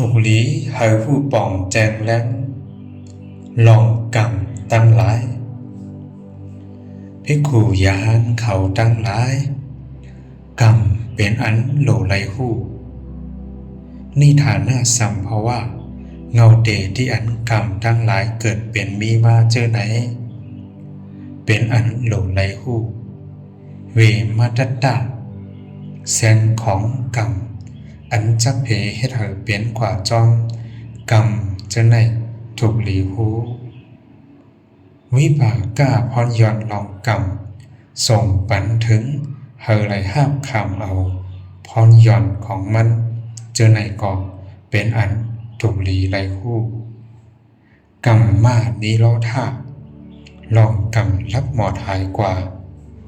ถูกlý hầuผู้ป่องแจงแล้งลองกำตั้งหลายภิกขุยานเขาตั้งหลายกรรมเป็นอันโหลไหลหู้นี่ฐานะสัมภาวะเงาเตที่อันกรรมตั้งหลายเกิดเป็นมีมาเจอไหนเป็นอันโหลไหลหู้เวมาตตะแสนของกรรมอันจักเพเฮ็ดให้เป็นกว่าจอมกรรมเจอไหนถูกหลีหูวิบากกล้าพรย้อนลองกรรมส่งปันถึงเฮอไหลห้าบคำเอาพรย้อนของมันเจอไหนก็เป็นอันถูกหลีไหลหูกรรมมานี้ล้อท่าลองกรรมรับหมอดหายกว่า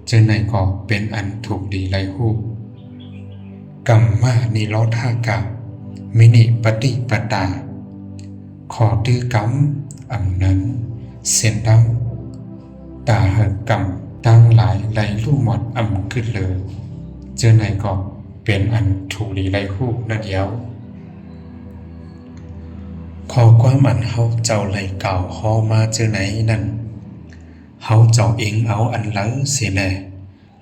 เจอไหนก็เป็นอันถูกหลีไหลหูกรรมมานิโรธากะมินิปฏิปตาขอตื้อกรรมอำนั้นเส้นดำตาหกรรมตั้งหลายไหลลู่หมดอำขึ้นเลยเจอไหนก็เป็นอันถูกหลีไหลหูนั่นเดียวขอความอันเฮาเจ้าไหลเก่าฮอมาเจอไหนนั่นเฮาเจ้าเองเอาอันเล้อเสียแล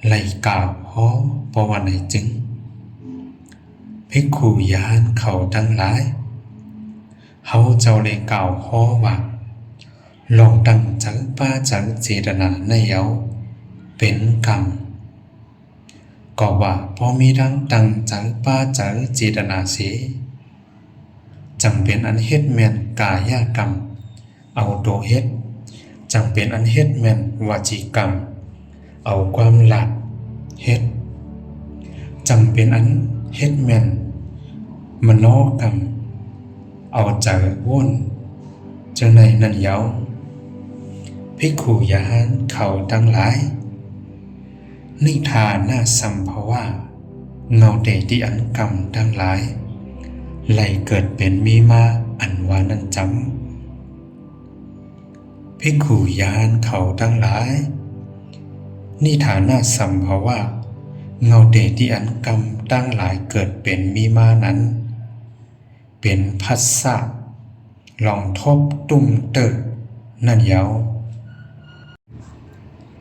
ไหลเก่าฮอปวันไหนจึงภิกขุยานเขาทั้งหลายเฮาเจ้าเลยกล่าวฮ้อว่าลองตั้งจังป้าจังเจตนาในเยาเป็นกรรมก็ว่าพอมีทั้งตั้งจังป้าจังเจตนาเสียจังเป็นอันเฮ็ดแม่นกายกรรมเอาโตเฮ็ดจังเป็นอันเฮ็ดแม่นวจีกรรมเอาความหลัดเฮ็ดจังเป็นอันเฮ็ดแม่นมโนกรรมเอาใจว่นเจอในนั่นเยาภิกขุยานเขาทั้งหลายนิทานาสัมภวะเงาเดที่อันกรรมทั้งหลายไหลเกิดเป็นมีมาอันว่านั้นจำภิกขุยานเขาทั้งหลายนิทานาสัมภวะเงาเดที่อันกรรมตั้งหลายเกิดเป็นมีมานั้นเป็นภัสสะลองทบตุ้มเติดนั่นเยา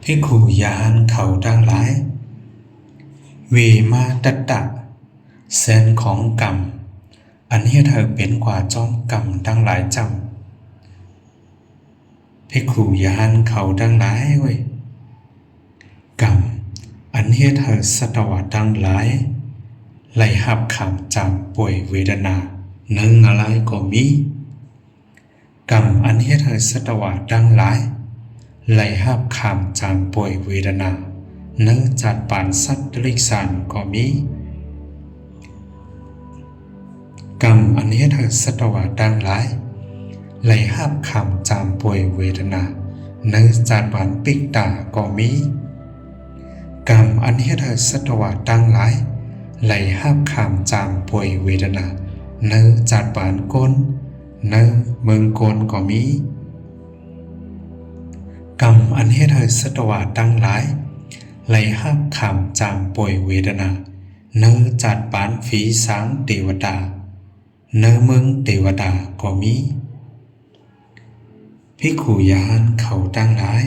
ภิกขุยานเขาทั้งหลายเวมาตตะแสนของกรรมอันเฮ็ดให้เป็นกว่าจอมกรรมทั้งหลายจำภิกขุยานเขาทั้งหลายเว้ยกรรมอันเฮ็ดให้สัตว์ทั้งหลายไหลหับขามจำป่วยเวทนาหนึ่งอะไรก็มีกรรมอันเฮ็ดให้สัตว์ทั้งหลายไหลหับขามจำป่วยเวทนาเนื้อจัดปานสัตว์ลิกสานก็มีกรรมอันเฮ็ดให้สัตว์ทั้งหลายไหลหับขามจำป่วยเวทนาเนื้อจัดปานปิกตาก็มีกรรมอันเฮ็ดให้สัตว์ทั้งหลายไหลหับขามจำป่วยเวทนาเนื้อจัดปานก้นเนื้อเมืองก้นก็มีกรรมอันเฮ็ดให้สัตว์ทั้งหลายไหลหับขามจำป่วยเวทนาเนื้อจัดปานฝีสางเทวดาเนื้อเมืองเทวดาก็มีภิกขุยานเขาทั้งหลาย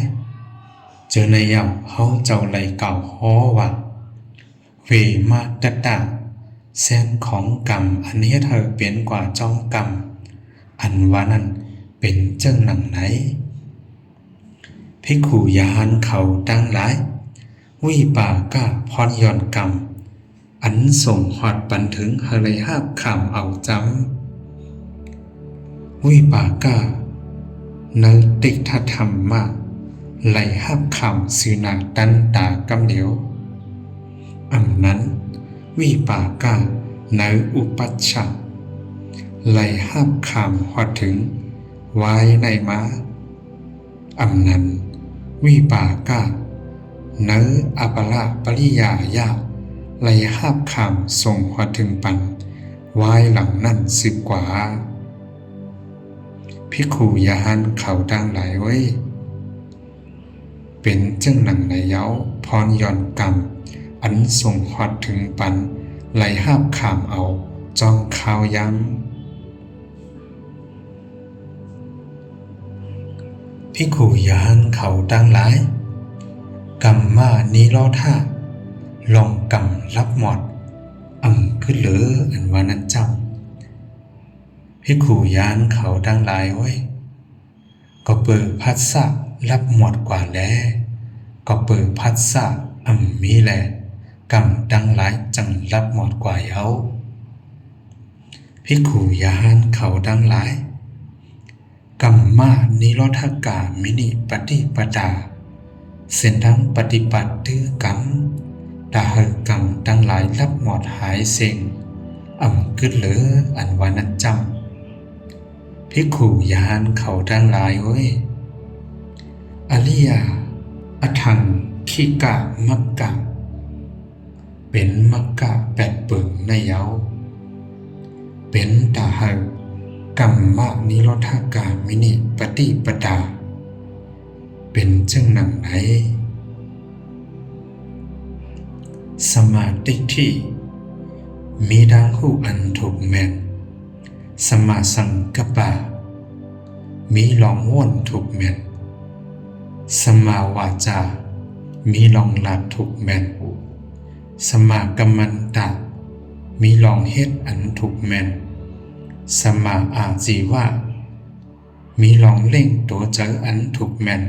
เจอในเยาเฮาเจ้าไหลเก่าฮ้อว่าเวมาตตะแสนของกรรมอันเฮ็ดให้เป็นกว่าจอมกรรมอันว่านั้นเป็นเจ้าหนังไหนภิกขุยานเขาทั้งหลายวิปากะพรย้อนกรรมอันส่งหอดปันถึงเฮาเลยหาบขามเอาจำวิปากะเนติทธรรมะไหลหับคำสือนาตันตากำเหลียวอันนั้นวิปากะในอุปัชฌะไหลหับคำหอดถึงไว้ในม้าอันนั้นวิปากะในอัปละปริยายะไหลหับคำส่งหอดถึงปันไว้หลังนั่นสิบกว่าภิกขุยานเขาทั้งหลายไว้เป็นจังหนังในเย้าพรย้อนกรรมอันส่งฮอดถึงปันไหลหาบขามเอาจ้องข้าวย้ ภิกขุยานเขาตั้งหลายกรรมมานี้ล้อท่าลองกรรมรับหมดขึ้นเหลืออันว่านั้นเจ้าภิกขุยานเขาตั้งหลายไว้ก็เปิดพัสสะรับหมดกว่าแลก็เปิดพัสสะมีแลกรรมตั้งหลายจังรับหมดกว่าเย้าภิกขุยานเขาตั้งหลายกรรมมานิโรธกามินิปฏิปดาเส้นทางปฏิบัติถือกรรมตาหกรรมตั้งหลายรับหมดหายเซ็งขึ้นเหลืออันว่านั้นจำภิกขุยานเขาทั้งหลายเว้ยอริยอทังขิกะมักกะเป็นมักกะแปดเปิงในเย้าเป็นตาหกรรมนิโรธกามินิปฏิปดาเป็นจึงหนังไหนสมาธิที่มีดังหูอันถูกแม่นสมาสังกปะมีลองว่นถูกแม่นสมาวาจามีลองหลับถูกแม่นสมากัมมันตะมีลองเฮ็ดอันถูกแม่นสมาอาจีวะมีลองเล่งตัวเจออันถูกแม่น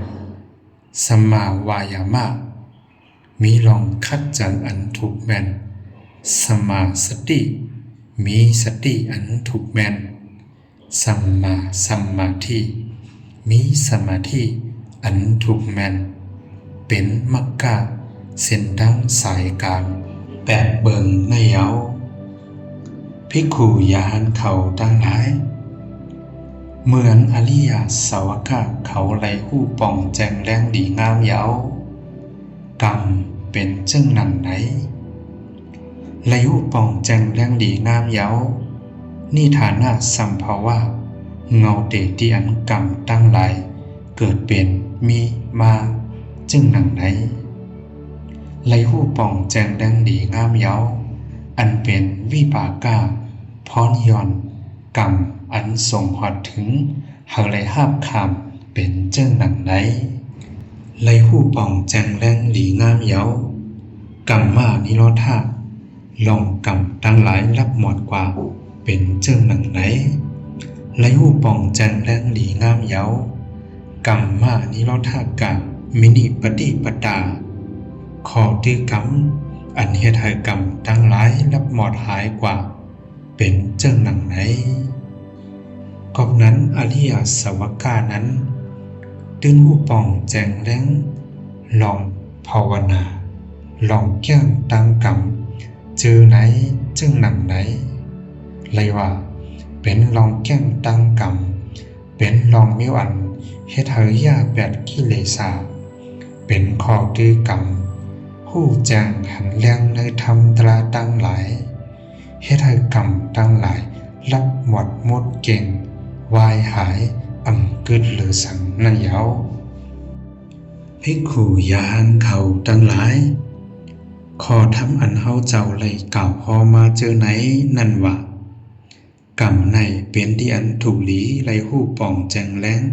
สมาวายามะมีลองคัดเจออันถูกแม่นสมาสติมีสติอันถูกแม่นสัมมาสัมมาธิมีสมาธิอันถูกแม่นเป็นมักกะเส้นทางสายกลางแปดเบิงในเย้าภิกขุยานเขาตั้งหลายเหมือนอริยสาวกะเขาไหลหู้ป่องแจงแรงดีงามเย้ากรรมเป็นจึงหนังไหนไหลหู้ป่องแจงแรงดีงามเย้านี่ฐานะสัมภาวะเงาเตติอันกรรมตั้งหลายเกิดเป็นมีมาจึงหนังไหนไหลหู้ป่องแจงแรงดีงามเย้าอันเป็นวิปากะพรยอนกรรมอันส่งหอดถึงหาไรหาบคำเป็นเจ้าหนังไหนไหลหู้ป่องแจงแรงดีงามเย้ากรรมมานิโรธาลองกรรมตั้งหลายรับหมดกว่าเป็นเจ้าหนังไหนไหลหู้ป่องแจงแรงดีงามเย้ากรรมมานิโรธากะมินิปฏิปดาขอตื้อกรรมอันเฮ็ดให้กรรมตั้งหลายรับหมดหายกว่าเป็นเจ้าหนังไหนกอบนั้นอริยสาวกานั้นตื่นหูป่องแจงแรงลองภาวนาลองแก้งตั้งกรรมเจอไหนจึงหนังไหนเลยว่าเป็นลองแก้งตั้งกรรมเป็นลองมิวอันเฮ็ดให้ยาแปดกิเลสาเป็นข้อตื้อกรรมผู้แจงหันแรงในธรรมตราตั้งหลายเฮ็ดให้กรรมตั้งหลายรับหมดหมดเก่งวายหายกึดหรือสังนั่นเย้าภิกขุยานเขาตั้งหลายขอทำอันเฮาเจ้าเลยเก่าพอมาเจอไหนนั่นวะกรรมในเป็นที่อันถูกหลีไรหู้ป่องแจงแรง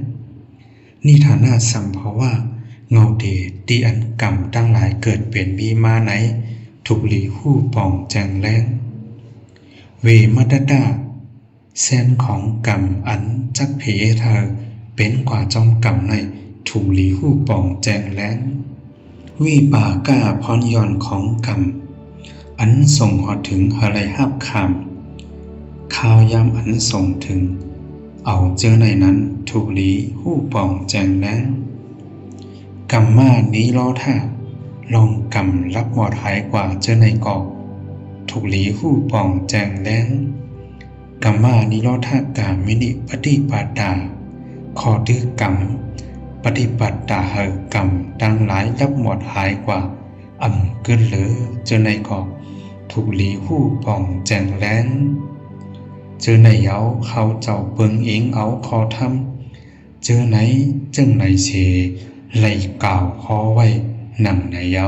นี่ฐานะสัมภาวะเงาเดที่อันกรรมตั้งหลายเกิดเป็นมีมาไหนถูกหลีหู้ป่องแจงแรงเวมัตตาเส้นของกรรมอันจักเพเธอเป็นกว่าจอมกรรมในถูกหลีหู้ป่องแจงแรงวิปากะพรยอนของกรรมอันส่งหอดถึงหาไรหับคำข่าวยามอันส่งถึงเอาเจอในนั้นถูกหลีหู้ป่องแจงแรงกรรมมานี้ล้อท่าลองกรรมรับหมดหายกว่าเจอในกอกถูกหลีหู้ป่องแจงแรงกรรมานิโรธากามินิปฏิปดาขอตื้อกรรมปฏิบัติตาเหกรรมตั้งหลายรับหมดหายกว่าเกินเหลือเจอในกอกถูกหลีหู้ป่องแจงแรงเจอในเย้าเขาเจ้าเปิงเองเอาคอทำเจอไหนจึงไหนเสไหลกล่าวคอไว้หนังในเย้า